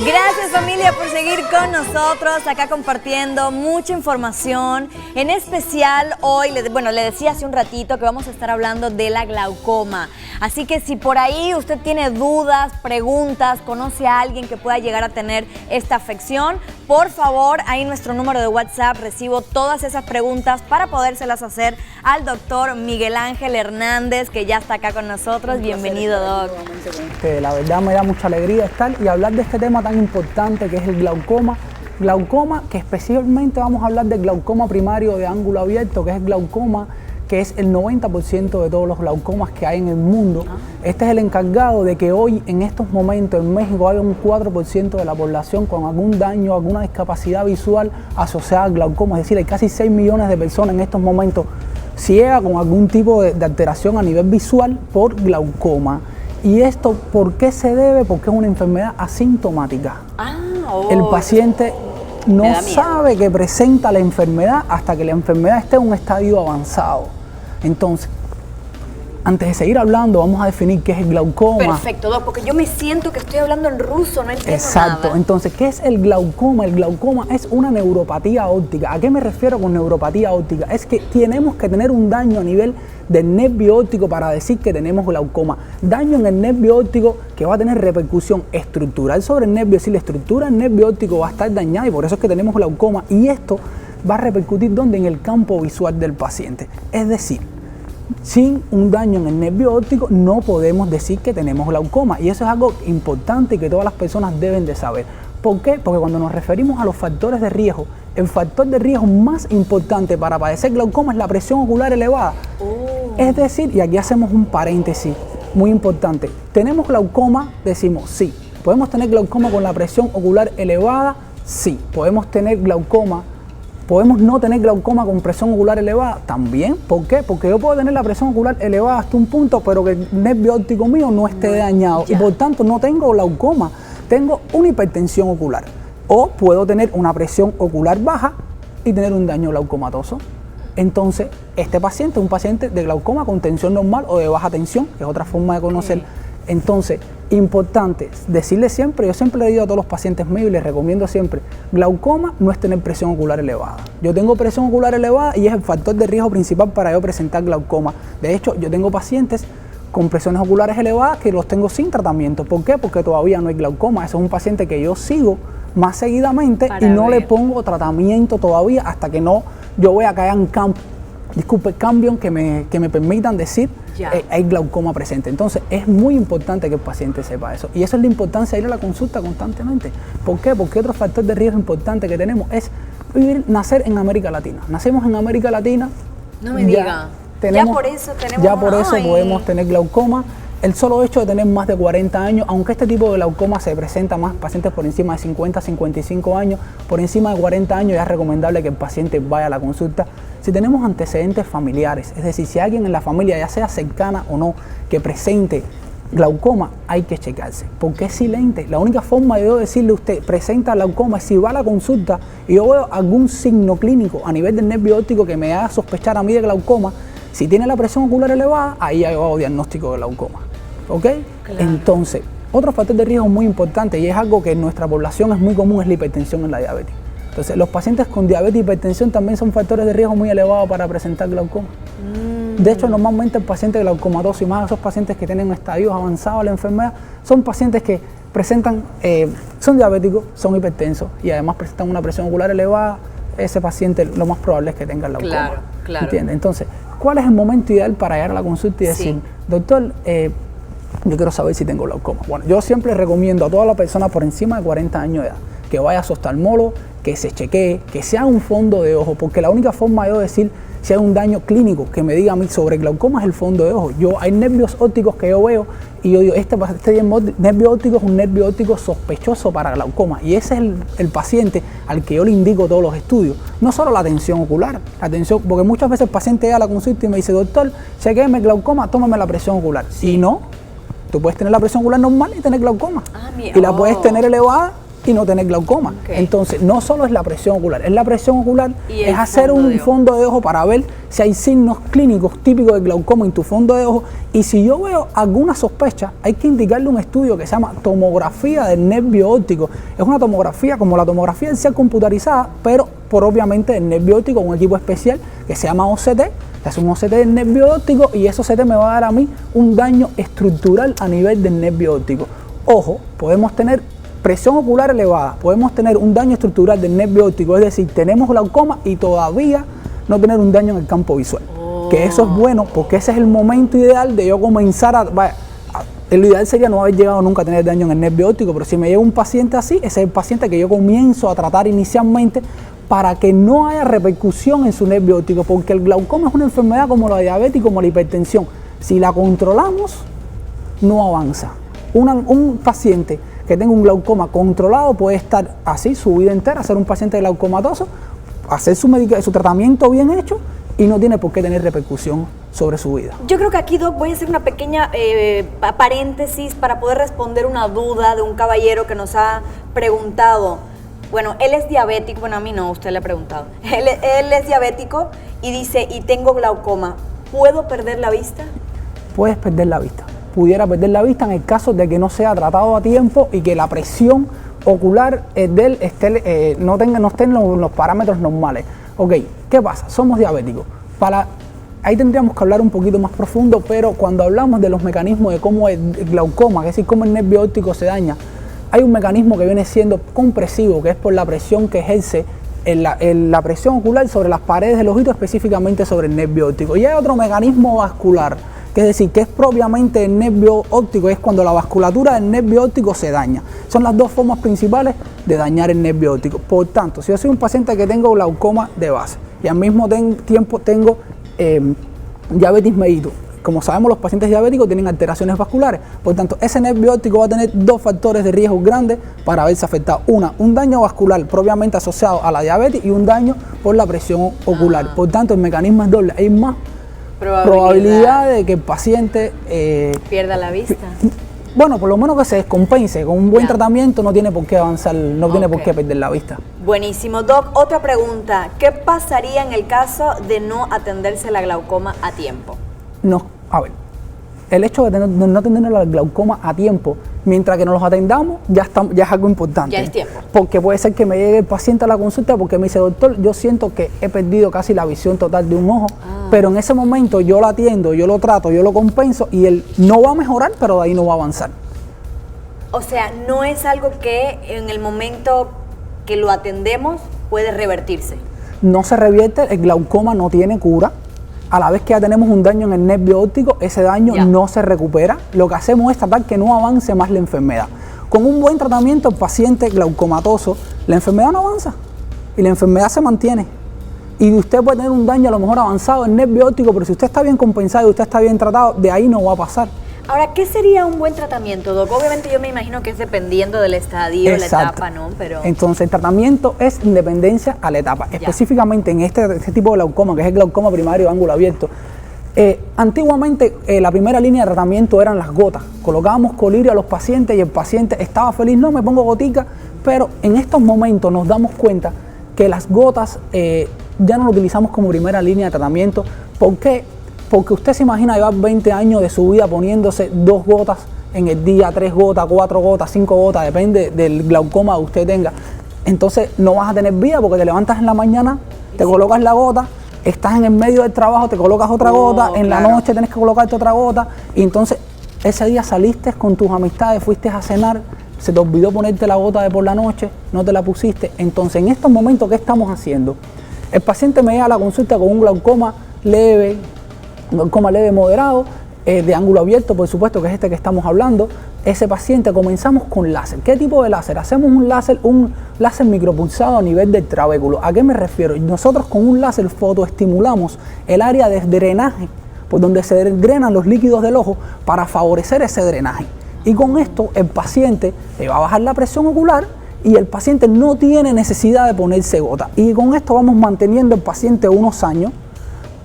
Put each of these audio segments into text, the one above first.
Gracias, familia, por seguir con nosotros acá compartiendo mucha información. En especial hoy, le decía hace un ratito que vamos a estar hablando de la glaucoma. Así que si por ahí usted tiene dudas, preguntas, conoce a alguien que pueda llegar a tener esta afección, por favor, ahí nuestro número de WhatsApp, recibo todas esas preguntas para podérselas hacer al doctor Miguel Ángel Hernández, que ya está acá con nosotros. Bienvenido, doc. La verdad me da mucha alegría estar y hablar de este tema tan importante que es el glaucoma. Glaucoma, que especialmente vamos a hablar del glaucoma primario de ángulo abierto, que es el glaucoma que es el 90% de todos los glaucomas que hay en el mundo. Este es el encargado de que hoy, en estos momentos, en México haya un 4% de la población con algún daño, alguna discapacidad visual asociada al glaucoma. Es decir, hay casi 6 millones de personas en estos momentos ciegas con algún tipo de alteración a nivel visual por glaucoma. ¿Y esto por qué se debe? Porque es una enfermedad asintomática. El paciente no sabe que presenta la enfermedad hasta que la enfermedad esté en un estadio avanzado. Entonces, antes de seguir hablando, vamos a definir qué es el glaucoma. Perfecto, doc, porque yo me siento que estoy hablando en ruso, no entiendo Exacto. nada. Entonces, ¿qué es el glaucoma? El glaucoma es una neuropatía óptica. ¿A qué me refiero con neuropatía óptica? Es que tenemos que tener un daño a nivel del nervio óptico para decir que tenemos glaucoma. Daño en el nervio óptico que va a tener repercusión estructural sobre el nervio, es decir, la estructura del nervio óptico va a estar dañada y por eso es que tenemos glaucoma. Y esto va a repercutir ¿dónde? En el campo visual del paciente. Es decir, sin un daño en el nervio óptico no podemos decir que tenemos glaucoma, y eso es algo importante que todas las personas deben de saber. ¿Por qué? Porque cuando nos referimos a los factores de riesgo, el factor de riesgo más importante para padecer glaucoma es la presión ocular elevada. Es decir, y aquí hacemos un paréntesis muy importante, ¿tenemos glaucoma? Decimos sí. ¿Podemos tener glaucoma con la presión ocular elevada? Sí. ¿Podemos tener glaucoma? ¿Podemos no tener glaucoma con presión ocular elevada? También. ¿Por qué? Porque yo puedo tener la presión ocular elevada hasta un punto, pero que el nervio óptico mío no esté dañado. Y por tanto no tengo glaucoma, tengo una hipertensión ocular. O puedo tener una presión ocular baja y tener un daño glaucomatoso. Entonces, este paciente es un paciente de glaucoma con tensión normal o de baja tensión, que es otra forma de conocer. Entonces, importante decirle siempre, yo siempre le digo a todos los pacientes míos y les recomiendo siempre, glaucoma no es tener presión ocular elevada. Yo tengo presión ocular elevada y es el factor de riesgo principal para yo presentar glaucoma. De hecho, yo tengo pacientes con presiones oculares elevadas que los tengo sin tratamiento. ¿Por qué? Porque todavía no hay glaucoma. Eso es un paciente que yo sigo más seguidamente y no le pongo tratamiento todavía hasta que no yo vea que hayan cambios que me permitan decir hay glaucoma presente. Entonces es muy importante que el paciente sepa eso, y eso es la importancia de ir a la consulta constantemente. ¿Por qué? Porque otro factor de riesgo importante que tenemos es nacer en América Latina. Nacemos en América Latina, no me diga, ya por eso podemos tener glaucoma. El solo hecho de tener más de 40 años, aunque este tipo de glaucoma se presenta más pacientes por encima de 50, 55 años, por encima de 40 años ya es recomendable que el paciente vaya a la consulta. Si tenemos antecedentes familiares, es decir, si alguien en la familia, ya sea cercana o no, que presente glaucoma, hay que checarse, porque es silente. La única forma de yo decirle a usted, presenta glaucoma, es si va a la consulta y yo veo algún signo clínico a nivel del nervio óptico que me haga sospechar a mí de glaucoma. Si tiene la presión ocular elevada, ahí hago diagnóstico de glaucoma. ¿Ok? Claro. Entonces, otro factor de riesgo muy importante, y es algo que en nuestra población es muy común, es la hipertensión y la diabetes. Entonces, los pacientes con diabetes y hipertensión también son factores de riesgo muy elevados para presentar glaucoma. De hecho, normalmente el paciente glaucomatoso, y más esos pacientes que tienen estadios avanzados de la enfermedad, son pacientes que presentan, son diabéticos, son hipertensos y además presentan una presión ocular elevada. Ese paciente lo más probable es que tenga glaucoma. Claro. ¿Entiendes? Entonces, ¿cuál es el momento ideal para llegar a la consulta y decir, doctor, yo quiero saber si tengo glaucoma? Bueno, yo siempre recomiendo a toda la persona por encima de 40 años de edad que vaya a su oftalmólogo, que se chequee, que se haga un fondo de ojo, porque la única forma de yo decir si hay un daño clínico que me diga a mí sobre glaucoma es el fondo de ojo. Hay nervios ópticos que yo veo y yo digo, este nervio óptico es un nervio óptico sospechoso para glaucoma, y ese es el paciente al que yo le indico todos los estudios. No solo la tensión ocular, porque muchas veces el paciente llega a la consulta y me dice, doctor, chequéeme glaucoma, tómame la presión ocular. Y no, tú puedes tener la presión ocular normal y tener glaucoma. Y la puedes tener elevada y no tener glaucoma. Entonces, no solo es la presión ocular, es la presión ocular, es hacer un fondo de ojo para ver si hay signos clínicos típicos de glaucoma en tu fondo de ojo. Y si yo veo alguna sospecha, hay que indicarle un estudio que se llama tomografía del nervio óptico. Es una tomografía como la tomografía del ser computarizada, pero propiamente del nervio óptico, un equipo especial que se llama OCT. Es un OCT del nervio óptico y ese OCT me va a dar a mí un daño estructural a nivel del nervio óptico. Ojo, podemos tener presión ocular elevada, podemos tener un daño estructural del nervio óptico, es decir, tenemos glaucoma y todavía no tener un daño en el campo visual. Que eso es bueno porque ese es el momento ideal de yo comenzar el ideal sería no haber llegado nunca a tener daño en el nervio óptico, pero si me llega un paciente así, ese es el paciente que yo comienzo a tratar inicialmente para que no haya repercusión en su nervio óptico, porque el glaucoma es una enfermedad como la diabetes y como la hipertensión. Si la controlamos, no avanza. Un paciente que tenga un glaucoma controlado puede estar así su vida entera, ser un paciente glaucomatoso, hacer su tratamiento bien hecho y no tiene por qué tener repercusión sobre su vida. Yo creo que aquí, Doc, voy a hacer una pequeña paréntesis para poder responder una duda de un caballero que nos ha preguntado. Bueno, él es diabético, bueno, a mí no, usted le ha preguntado. Él es diabético y dice, y tengo glaucoma, ¿puedo perder la vista? Puedes perder la vista. Pudiera perder la vista en el caso de que no sea tratado a tiempo y que la presión ocular de él no esté en los parámetros normales. Ok, ¿qué pasa? Somos diabéticos. Ahí tendríamos que hablar un poquito más profundo, pero cuando hablamos de los mecanismos de cómo el glaucoma, es decir, cómo el nervio óptico se daña, hay un mecanismo que viene siendo compresivo, que es por la presión que ejerce la presión ocular sobre las paredes del ojito, específicamente sobre el nervio óptico. Y hay otro mecanismo vascular, que es decir, que es propiamente el nervio óptico, es cuando la vasculatura del nervio óptico se daña. Son las dos formas principales de dañar el nervio óptico. Por tanto, si yo soy un paciente que tengo glaucoma de base y al mismo tiempo tengo diabetes mellitus, como sabemos, los pacientes diabéticos tienen alteraciones vasculares. Por tanto, ese nervio óptico va a tener dos factores de riesgo grandes para verse afectado. Un daño vascular propiamente asociado a la diabetes y un daño por la presión ocular. Por tanto, el mecanismo es doble. Hay más probabilidad de que el paciente pierda la vista. Bueno, por lo menos que se descompense. Con un buen tratamiento no tiene por qué avanzar, no tiene por qué perder la vista. Buenísimo. Doc, otra pregunta. ¿Qué pasaría en el caso de no atenderse la glaucoma a tiempo? No, a ver, el hecho de no tener la glaucoma a tiempo, mientras que nos los atendamos, ya es algo importante. Ya es tiempo. Porque puede ser que me llegue el paciente a la consulta porque me dice, doctor, yo siento que he perdido casi la visión total de un ojo, pero en ese momento yo lo atiendo, yo lo trato, yo lo compenso y él no va a mejorar, pero de ahí no va a avanzar. O sea, no es algo que en el momento que lo atendemos puede revertirse. No se revierte, el glaucoma no tiene cura. A la vez que ya tenemos un daño en el nervio óptico, ese daño no se recupera. Lo que hacemos es tratar que no avance más la enfermedad. Con un buen tratamiento, el paciente glaucomatoso, la enfermedad no avanza y la enfermedad se mantiene. Y usted puede tener un daño a lo mejor avanzado en nervio óptico, pero si usted está bien compensado y usted está bien tratado, de ahí no va a pasar. Ahora, ¿qué sería un buen tratamiento, Doc? Obviamente yo me imagino que es dependiendo del estadio, la etapa, ¿no? Pero entonces el tratamiento es en dependencia a la etapa. Específicamente en este tipo de glaucoma, que es el glaucoma primario de ángulo abierto. Antiguamente la primera línea de tratamiento eran las gotas. Colocábamos colirio a los pacientes y el paciente estaba feliz, no me pongo gotica, pero en estos momentos nos damos cuenta que las gotas ya no lo utilizamos como primera línea de tratamiento. ¿Por qué? Porque usted se imagina llevar 20 años de su vida poniéndose 2 gotas en el día, 3 gotas, 4 gotas, 5 gotas, depende del glaucoma que usted tenga. Entonces no vas a tener vida porque te levantas en la mañana, te colocas la gota, estás en el medio del trabajo, te colocas otra gota, en la noche tienes que colocarte otra gota y entonces ese día saliste con tus amistades, fuiste a cenar, se te olvidó ponerte la gota de por la noche, no te la pusiste. Entonces en estos momentos, ¿qué estamos haciendo? El paciente me llega a la consulta con un glaucoma leve moderado, de ángulo abierto, por supuesto, que es este que estamos hablando. Ese paciente comenzamos con láser. ¿Qué tipo de láser? Hacemos un láser micropulsado a nivel del trabéculo. ¿A qué me refiero? Nosotros con un láser fotoestimulamos el área de drenaje, por donde se drenan los líquidos del ojo, para favorecer ese drenaje. Y con esto el paciente le va a bajar la presión ocular y el paciente no tiene necesidad de ponerse gota. Y con esto vamos manteniendo el paciente unos años.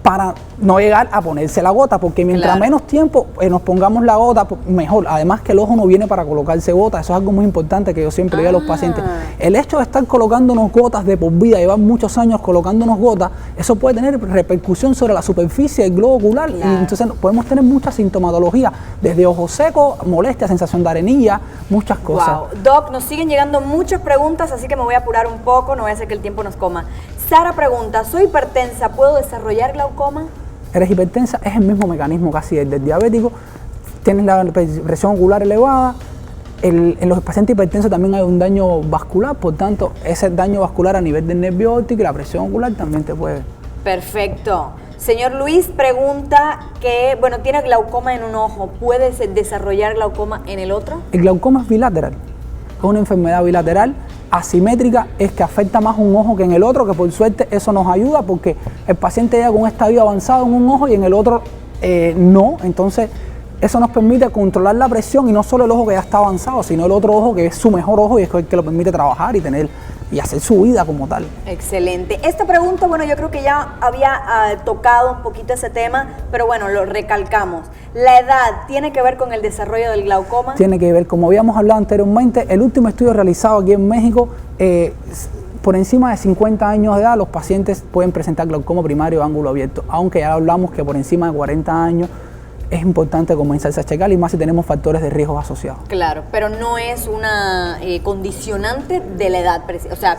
para no llegar a ponerse la gota, porque mientras menos tiempo nos pongamos la gota, mejor. Además que el ojo no viene para colocarse gota, eso es algo muy importante que yo siempre digo a los pacientes. El hecho de estar colocándonos gotas de por vida, llevar muchos años colocándonos gotas, eso puede tener repercusión sobre la superficie del globo ocular, y entonces podemos tener mucha sintomatología, desde ojo seco, molestia, sensación de arenilla, muchas cosas. Wow. Doc, nos siguen llegando muchas preguntas, así que me voy a apurar un poco, no voy a hacer que el tiempo nos coma. Sara pregunta, soy hipertensa, ¿puedo desarrollar glaucoma? Eres hipertensa, es el mismo mecanismo casi el del diabético, tienes la presión ocular elevada, en los pacientes hipertensos también hay un daño vascular, por tanto, ese daño vascular a nivel del nervio óptico y la presión ocular también te puede. Perfecto. Señor Luis pregunta que, bueno, tiene glaucoma en un ojo, ¿puede desarrollar glaucoma en el otro? El glaucoma es bilateral, es una enfermedad bilateral, asimétrica, es que afecta más un ojo que en el otro, que por suerte eso nos ayuda porque el paciente llega con un estadio avanzado en un ojo y en el otro no, entonces eso nos permite controlar la presión y no solo el ojo que ya está avanzado, sino el otro ojo que es su mejor ojo y es el que lo permite trabajar y hacer su vida como tal. Excelente. Esta pregunta, bueno, yo creo que ya había tocado un poquito ese tema, pero bueno, lo recalcamos. ¿La edad tiene que ver con el desarrollo del glaucoma? Tiene que ver, como habíamos hablado anteriormente, el último estudio realizado aquí en México, por encima de 50 años de edad, los pacientes pueden presentar glaucoma primario de ángulo abierto, aunque ya hablamos que por encima de 40 años es importante comenzarse a checar y más si tenemos factores de riesgo asociados. Claro, pero no es una condicionante de la edad, o sea,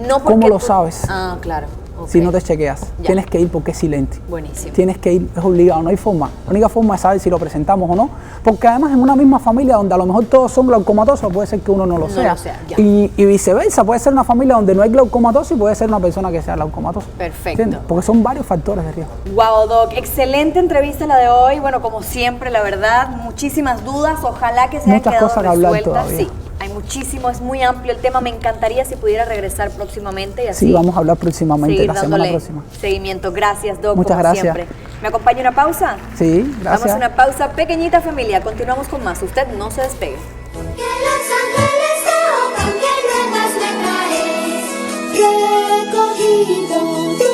no porque... ¿Cómo lo sabes? Ah, claro. Okay. Si no te chequeas, tienes que ir porque es silente. Buenísimo. Tienes que ir, es obligado, no hay forma. La única forma es saber si lo presentamos o no, porque además en una misma familia donde a lo mejor todos son glaucomatosos, puede ser que uno no lo sea. Y viceversa, puede ser una familia donde no hay glaucomatosis y puede ser una persona que sea glaucomatosa. Perfecto. ¿Entiendes? Porque son varios factores de riesgo. Wow, Doc, excelente entrevista la de hoy. Bueno, como siempre, la verdad, muchísimas dudas. Ojalá que se hayan quedado cosas que hablar resueltas. todavía. Sí. Hay muchísimo, es muy amplio el tema. Me encantaría si pudiera regresar próximamente y así. Sí, vamos a hablar próximamente, la semana próxima. Seguimiento. Gracias, Doc. Muchas gracias. Siempre. ¿Me acompaña una pausa? Sí, gracias. Vamos a una pausa pequeñita, familia. Continuamos con más. Usted no se despegue. Que los ángeles tocan, que nuevas me traes, recogido.